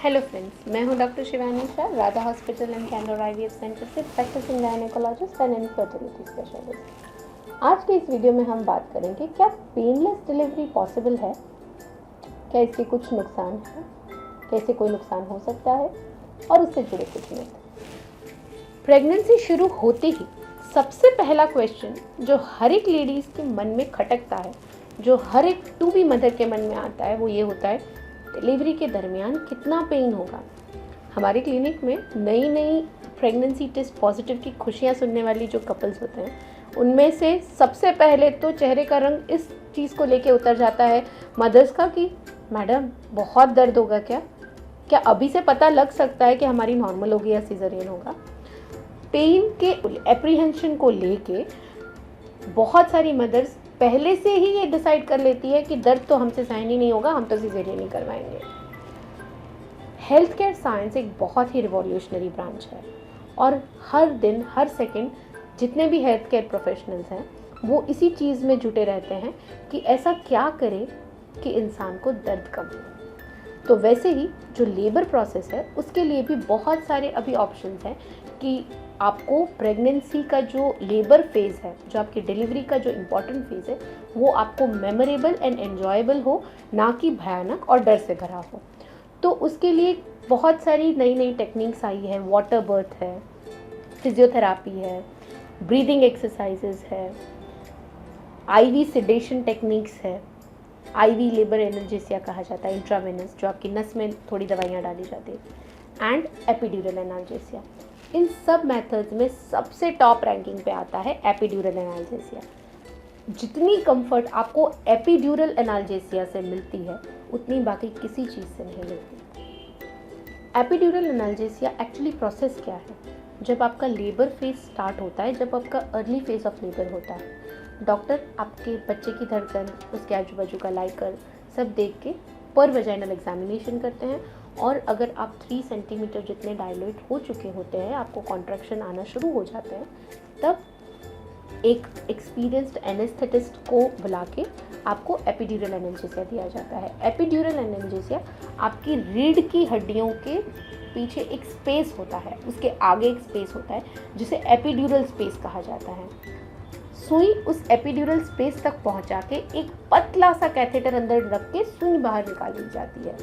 Hello friends, मैं हूं doctor Shivani Shah, Radha hospital and Candor IVF centre से practising gynaecologist and infertility specialist. आज के इस वीडियो में हम बात करेंगे क्या पेनलेस डिलीवरी पॉसिबल है, क्या इसके कुछ नुकसान हैं, कैसे कोई नुकसान हो सकता है और उससे जुड़े कुछ मिथ। प्रेगनेंसी शुरू होते ही सबसे पहला क्वेश्चन जो हर एक लेडीज़ के मन में खटकता है, जो हर एक टू बी मदर के मन में आता है, वो ये होता है डिलीवरी के दरमियान कितना पेन होगा। हमारे क्लिनिक में नई नई प्रेगनेंसी टेस्ट पॉजिटिव की खुशियाँ सुनने वाली जो कपल्स होते हैं, उनमें से सबसे पहले तो चेहरे का रंग इस चीज़ को लेके उतर जाता है मदर्स का कि मैडम बहुत दर्द होगा क्या अभी से पता लग सकता है कि हमारी नॉर्मल होगी या सीजरियन होगा। पेन के एप्रीहेंशन को लेके बहुत सारी मदर्स पहले से ही ये डिसाइड कर लेती है कि दर्द तो हमसे सहन ही नहीं होगा, हम तो सिजेरियन ही करवाएंगे। हेल्थ केयर साइंस एक बहुत ही रिवॉल्यूशनरी ब्रांच है और हर दिन हर सेकंड जितने भी हेल्थ केयर प्रोफेशनल्स हैं वो इसी चीज़ में जुटे रहते हैं कि ऐसा क्या करें कि इंसान को दर्द कम हो। तो वैसे ही जो लेबर प्रोसेस है उसके लिए भी बहुत सारे अभी ऑप्शंस हैं कि आपको प्रेगनेंसी का जो लेबर फेज़ है, जो आपकी डिलीवरी का जो इम्पॉर्टेंट फेज़ है, वो आपको मेमोरेबल एंड एन्जॉयबल हो, ना कि भयानक और डर से भरा हो। तो उसके लिए बहुत सारी नई नई टेक्निक्स आई है। वाटर बर्थ है, फिजियोथेरापी है, ब्रीदिंग एक्सरसाइजेज है, आईवी सेडेशन टेक्निक्स है, आईवी लेबर एनाल्जेसिया कहा जाता है, इंट्रावेनस जो आपकी नस में थोड़ी दवाइयाँ डाली जाती है, एंड एपिड्यूरल एनाल्जेसिया। इन सब मेथड्स में सबसे टॉप रैंकिंग पे आता है एपिड्यूरल एनाल्जेसिया। जितनी कंफर्ट आपको एपिड्यूरल एनाल्जेसिया से मिलती है उतनी बाकी किसी चीज़ से नहीं मिलती। एपिड्यूरल एनाल्जेसिया एक्चुअली प्रोसेस क्या है? जब आपका लेबर फेज स्टार्ट होता है, जब आपका अर्ली फेज ऑफ लेबर होता है, डॉक्टर आपके बच्चे की धड़कन, उसके आजू बाजू का लाइकर सब देख के पर वजाइनल एग्जामिनेशन करते हैं और अगर आप 3 सेंटीमीटर जितने डायलेट हो चुके होते हैं, आपको कॉन्ट्रैक्शन आना शुरू हो जाते हैं, तब एक एक्सपीरियंस्ड एनेस्थेटिस्ट को बुला के आपको एपिड्यूरल एनाल्जेसिया दिया जाता है। एपिड्यूरल एनाल्जेसिया आपकी रीढ़ की हड्डियों के पीछे एक स्पेस होता है, उसके आगे एक स्पेस होता है जिसे एपिड्यूरल स्पेस कहा जाता है। सुई उस एपिड्यूरल स्पेस तक पहुंचा के एक पतला सा कैथेटर अंदर रख के सुई बाहर निकाल दी जाती है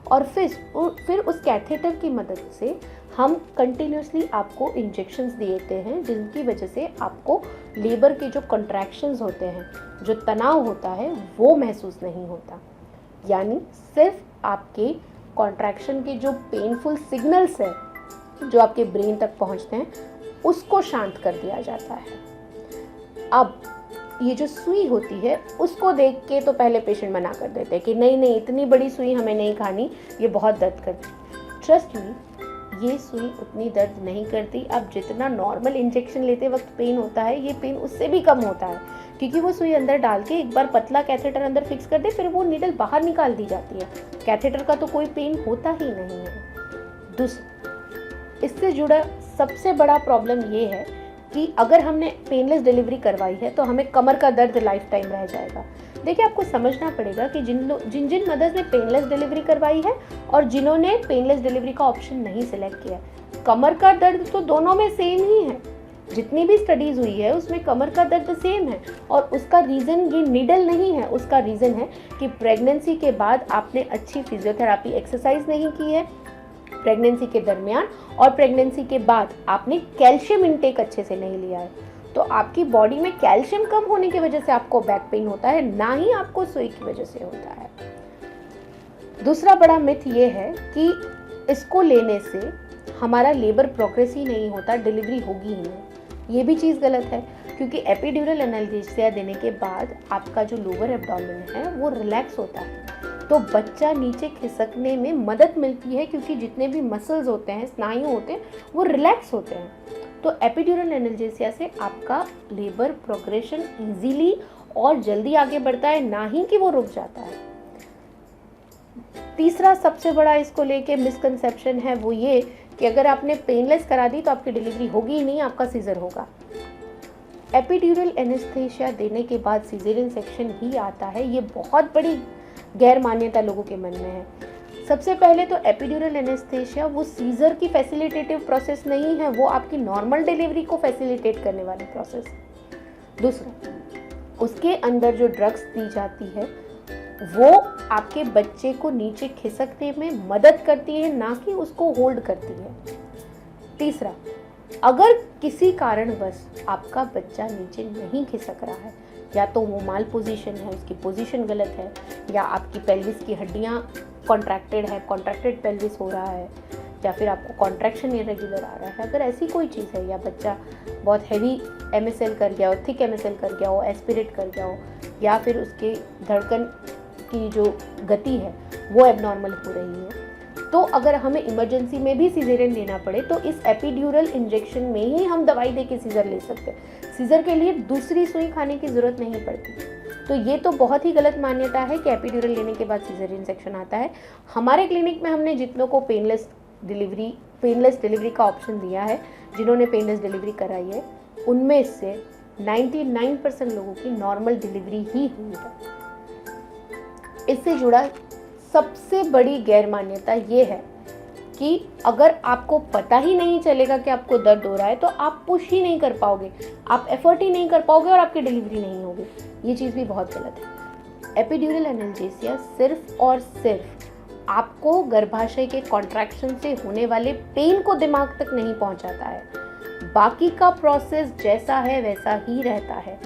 और फिर उस कैथेटर की मदद से हम कंटिन्यूसली आपको इंजेक्शंस देते हैं, जिनकी वजह से आपको लेबर के जो कंट्रैक्शंस होते हैं, जो तनाव होता है, वो महसूस नहीं होता। यानी सिर्फ आपके कॉन्ट्रैक्शन के जो पेनफुल सिग्नल्स हैं जो आपके ब्रेन तक पहुंचते हैं, उसको शांत कर दिया जाता है। अब ये जो सुई होती है उसको देख के तो पहले पेशेंट मना कर देते हैं कि नहीं इतनी बड़ी सुई हमें नहीं खानी, ये बहुत दर्द करती। ट्रस्ट मी, ये सुई उतनी दर्द नहीं करती। अब जितना नॉर्मल इंजेक्शन लेते वक्त पेन होता है, ये पेन उससे भी कम होता है, क्योंकि वो सुई अंदर डाल के एक बार पतला कैथेटर अंदर फिक्स कर दे, फिर वो नीडल बाहर निकाल दी जाती है। कैथेटर का तो कोई पेन होता ही नहीं है। दूसरा, इससे जुड़ा सबसे बड़ा प्रॉब्लम ये है कि अगर हमने पेनलेस डिलीवरी करवाई है तो हमें कमर का दर्द लाइफ टाइम रह जाएगा। देखिए, आपको समझना पड़ेगा कि जिन मदर्स ने पेनलेस डिलीवरी करवाई है और जिन्होंने पेनलेस डिलीवरी का ऑप्शन नहीं सिलेक्ट किया, कमर का दर्द तो दोनों में सेम ही है। जितनी भी स्टडीज़ हुई है उसमें कमर का दर्द सेम है और उसका रीज़न ये नीडल नहीं है, उसका रीज़न है कि प्रेगनेंसी के बाद आपने अच्छी फिजियोथेरापी एक्सरसाइज नहीं की है, प्रेगनेंसी के दरमियान और प्रेगनेंसी के बाद आपने कैल्शियम इंटेक अच्छे से नहीं लिया है। तो आपकी बॉडी में कैल्शियम कम होने की वजह से आपको बैक पेन होता है, ना ही आपको सुई की वजह से होता है। दूसरा बड़ा मिथ ये है कि इसको लेने से हमारा लेबर प्रोग्रेस ही नहीं होता, डिलीवरी होगी ही नहीं। ये भी चीज़ गलत है, क्योंकि एपिड्यूरल एनाल्जेसिया देने के बाद आपका जो लोअर एब्डोमेन है वो रिलैक्स होता है, तो बच्चा नीचे खिसकने में मदद मिलती है, क्योंकि जितने भी मसल्स होते हैं, स्नायु होते हैं, वो रिलैक्स होते हैं। तो एपिड्यूरल एनाल्जेसिया से आपका लेबर प्रोग्रेशन इजीली और जल्दी आगे बढ़ता है, ना ही कि वो रुक जाता है। तीसरा सबसे बड़ा इसको लेके मिसकंसेप्शन है वो ये कि अगर आपने पेनलेस करा दी तो आपकी डिलीवरी होगी ही नहीं, आपका सीजर होगा। एपिड्यूरल एनेस्थेसिया देने के बाद सीजेरियन सेक्शन ही आता है, ये बहुत बड़ी गैर मान्यता लोगों के मन में है। सबसे पहले तो एपिड्यूरल एनेस्थेशिया वो सीजर की फैसिलिटेटिव प्रोसेस नहीं है, वो आपकी नॉर्मल डिलीवरी को फैसिलिटेट करने वाली प्रोसेस है। दूसरा, उसके अंदर जो ड्रग्स दी जाती है वो आपके बच्चे को नीचे खिसकने में मदद करती है, ना कि उसको होल्ड करती है। तीसरा, अगर किसी कारणवश आपका बच्चा नीचे नहीं खिसक रहा है, या तो वो माल पोजीशन है, उसकी पोजीशन गलत है, या आपकी पेल्विस की हड्डियाँ कॉन्ट्रैक्टेड है, कॉन्ट्रैक्टेड पेल्विस हो रहा है, या फिर आपको कॉन्ट्रैक्शन इरेगुलर आ रहा है, अगर ऐसी कोई चीज़ है, या बच्चा बहुत हैवी MSL कर गया हो, थिक MSL कर गया हो, एस्पिरेट कर गया हो, या फिर उसके धड़कन की जो गति है वो एबनॉर्मल हो रही है, तो अगर हमें इमरजेंसी में भी सीजरियन लेना पड़े तो इस एपिड्यूरल इंजेक्शन में ही हम दवाई दे के सीजर ले सकते हैं। सीजर के लिए दूसरी सुई खाने की ज़रूरत नहीं पड़ती। तो ये तो बहुत ही गलत मान्यता है कि एपिड्यूरल लेने के बाद सीजरियन सेक्शन आता है। हमारे क्लिनिक में हमने जितनों को पेनलेस डिलीवरी का ऑप्शन दिया है, जिन्होंने पेनलेस डिलीवरी कराई है, उनमें से 99% लोगों की नॉर्मल डिलीवरी ही हुई है। इससे जुड़ा सबसे बड़ी गैर मान्यता ये है कि अगर आपको पता ही नहीं चलेगा कि आपको दर्द हो रहा है तो आप पुश ही नहीं कर पाओगे, आप एफर्ट ही नहीं कर पाओगे और आपकी डिलीवरी नहीं होगी। ये चीज़ भी बहुत गलत है। एपिड्यूरल एनाल्जेसिया सिर्फ और सिर्फ आपको गर्भाशय के कॉन्ट्रैक्शन से होने वाले पेन को दिमाग तक नहीं पहुंचाता है, बाकी का प्रोसेस जैसा है वैसा ही रहता है।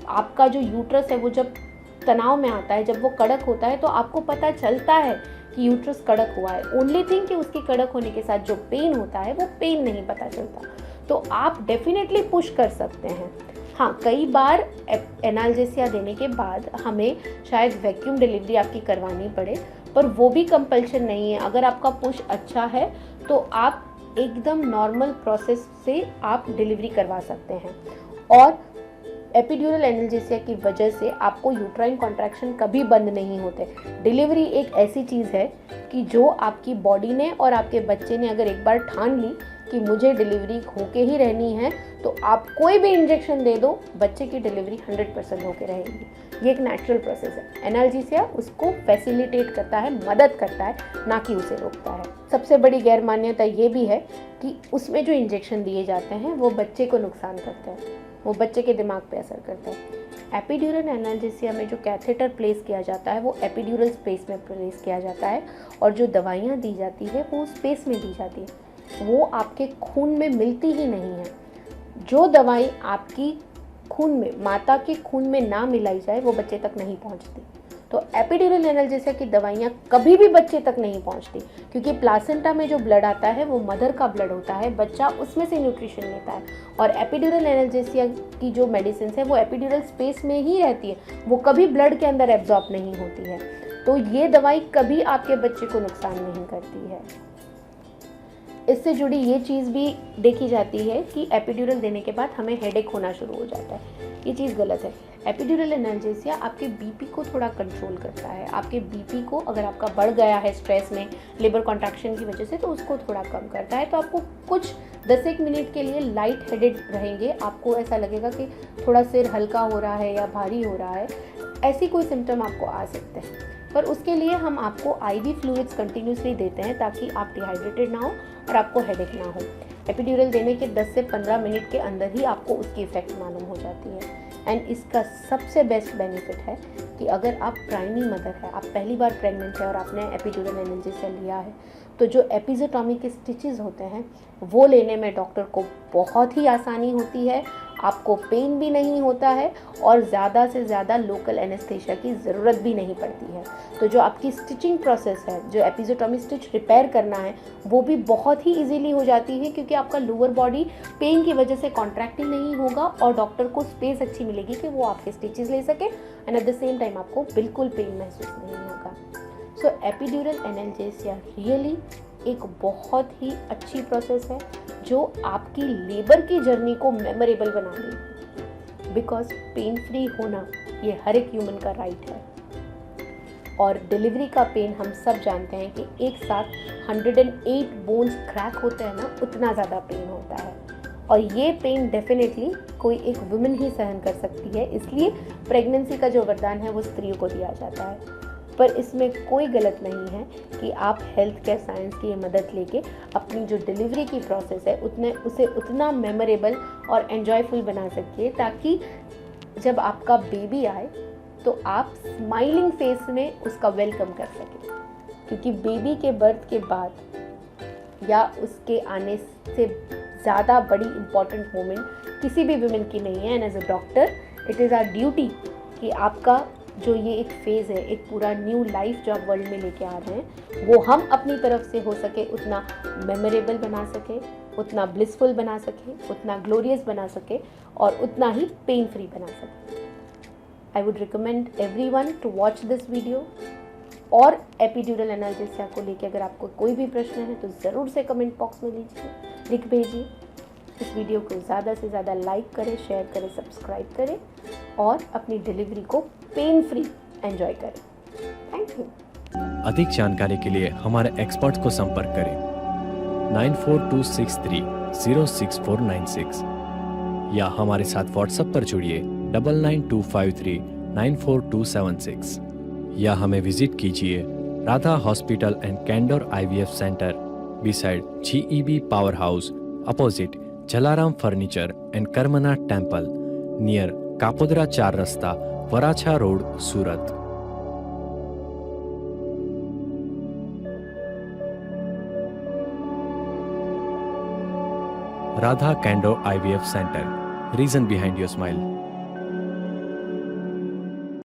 आपका जो यूट्रस है वो जब तनाव में आता है, जब वो कड़क होता है, तो आपको पता चलता है कि यूट्रस कड़क हुआ है। ओनली थिंग कि उसके कड़क होने के साथ जो पेन होता है वो पेन नहीं पता चलता। तो आप डेफिनेटली पुश कर सकते हैं। हाँ, कई बार एनाल्जेसिया देने के बाद हमें शायद वैक्यूम डिलीवरी आपकी करवानी पड़े, पर वो भी कंपल्शन नहीं है। अगर आपका पुश अच्छा है तो आप एकदम नॉर्मल प्रोसेस से आप डिलीवरी करवा सकते हैं। और एपिड्यूरल एनाल्जेसिया की वजह से आपको यूट्राइन कॉन्ट्रैक्शन कभी बंद नहीं होते। डिलीवरी एक ऐसी चीज़ है कि जो आपकी बॉडी ने और आपके बच्चे ने अगर एक बार ठान ली कि मुझे डिलीवरी होके ही रहनी है, तो आप कोई भी इंजेक्शन दे दो, बच्चे की डिलीवरी 100% होके रहेगी। ये एक नेचुरल प्रोसेस है। एनाल्जेसिया उसको फैसिलिटेट करता है, मदद करता है, ना कि उसे रोकता है। सबसे बड़ी गैर मान्यता ये भी है कि उसमें जो इंजेक्शन दिए जाते हैं वो बच्चे को नुकसान करते हैं, वो बच्चे के दिमाग पे असर करता है। एपिड्यूरल एनाल्जेसिया में जो कैथेटर प्लेस किया जाता है वो एपिड्यूरल स्पेस में प्लेस किया जाता है, और जो दवाइयाँ दी जाती है वो स्पेस में दी जाती है, वो आपके खून में मिलती ही नहीं है। जो दवाई आपकी खून में, माता के खून में ना मिलाई जाए, वो बच्चे तक नहीं पहुंचती। तो एपिड्यूरल एनाल्जेसिया की दवाइयाँ कभी भी बच्चे तक नहीं पहुंचती, क्योंकि प्लासेंटा में जो ब्लड आता है वो मदर का ब्लड होता है, बच्चा उसमें से न्यूट्रिशन लेता है। और एपिड्यूरल एनाल्जेसिया की जो मेडिसिन है वो एपिड्यूरल स्पेस में ही रहती है, वो कभी ब्लड के अंदर एब्जॉर्ब नहीं होती है। तो ये दवाई कभी आपके बच्चे को नुकसान नहीं करती है। इससे जुड़ी ये चीज़ भी देखी जाती है कि एपिड्यूरल देने के बाद हमें हेडेक होना शुरू हो जाता है। ये चीज़ गलत है। एपिड्यूरल एनाल्जेसिया आपके बीपी को थोड़ा कंट्रोल करता है। आपके बीपी को, अगर आपका बढ़ गया है स्ट्रेस में, लिवर कॉन्ट्रैक्शन की वजह से, तो उसको थोड़ा कम करता है। तो आपको कुछ 10-1 मिनट के लिए लाइट हेडेड रहेंगे, आपको ऐसा लगेगा कि थोड़ा सिर हल्का हो रहा है या भारी हो रहा है, ऐसी कोई सिम्टम आपको आ सकते हैं। पर उसके लिए हम आपको IV फ्लूइड्स कंटिन्यूसली देते हैं ताकि आप डिहाइड्रेटेड ना हो और आपको हेडेक ना हो। एपिड्यूरल देने के 10 से 15 मिनट के अंदर ही आपको उसकी इफ़ेक्ट मालूम हो जाती है। एंड इसका सबसे बेस्ट बेनिफिट है कि अगर आप प्राइमी मदर है, आप पहली बार प्रेग्नेंट है और आपने एपिड्यूरल एनाल्जेसिया लिया है, तो जो एपिज़ोटॉमी के स्टिचेस होते हैं वो लेने में डॉक्टर को बहुत ही आसानी होती है, आपको पेन भी नहीं होता है और ज़्यादा से ज़्यादा लोकल एनेस्थेशिया की ज़रूरत भी नहीं पड़ती है। तो जो आपकी स्टिचिंग प्रोसेस है, जो एपिज़ोटॉमी स्टिच रिपेयर करना है, वो भी बहुत ही इजीली हो जाती है, क्योंकि आपका लोअर बॉडी पेन की वजह से कॉन्ट्रैक्टिंग नहीं होगा और डॉक्टर को स्पेस अच्छी मिलेगी कि वो आपके स्टिचेस ले सके, and at the same time आपको बिल्कुल पेन महसूस नहीं होगा। सो एपिड्यूरल एनाल्जेसिया रियली एक बहुत ही अच्छी प्रोसेस है जो आपकी लेबर की जर्नी को मेमोरेबल बना देगी, बिकॉज पेन फ्री होना ये हर एक ह्यूमन का राइट है। और डिलीवरी का पेन हम सब जानते हैं कि एक साथ 108 बोन्स क्रैक होते हैं ना, उतना ज़्यादा पेन होता है। और ये पेन डेफिनेटली कोई एक वुमेन ही सहन कर सकती है, इसलिए प्रेगनेंसी का जो वरदान है वो स्त्रियों को दिया जाता है। पर इसमें कोई गलत नहीं है कि आप हेल्थ केयर साइंस की मदद लेके अपनी जो डिलीवरी की प्रोसेस है उसे उतना मेमोरेबल और एंजॉयफुल बना सकिए, ताकि जब आपका बेबी आए तो आप स्माइलिंग फेस में उसका वेलकम कर सकें। क्योंकि बेबी के बर्थ के बाद या उसके आने से ज़्यादा बड़ी इम्पॉर्टेंट मोमेंट किसी भी वुमेन की नहीं है। And as a doctor it is our duty कि आपका जो ये एक फेज़ है, एक पूरा न्यू लाइफ जो आप वर्ल्ड में लेके आ रहे हैं, वो हम अपनी तरफ से हो सके उतना मेमोरेबल बना सके, उतना ब्लिसफुल बना सके, उतना ग्लोरियस बना सके और उतना ही पेन फ्री बना सके। I would recommend everyone to watch this video. और एपिड्यूरल एनाल्जेसिया को लेके अगर आपको कोई भी प्रश्न है तो ज़रूर से कमेंट बॉक्स में लिख भेजिए। इस वीडियो को ज़्यादा से ज़्यादा लाइक करें, शेयर करें, सब्सक्राइब करें और अपनी डिलीवरी को पेन फ्री एंजॉय करें। Thank you. अधिक जानकारी के लिए हमारे एक्सपर्ट को संपर्क करें 9426306496 या हमारे साथ व्हाट्सएप पर जुड़िए 9925394276 या हमें विजिट कीजिए Radha hospital and Candor IVF centre beside GEB power house opposite Jalaram furniture and Karmana temple near Kapodra 4 रस्ता Varachha road Surat. Radha Candor IVF Center. Reason behind your smile.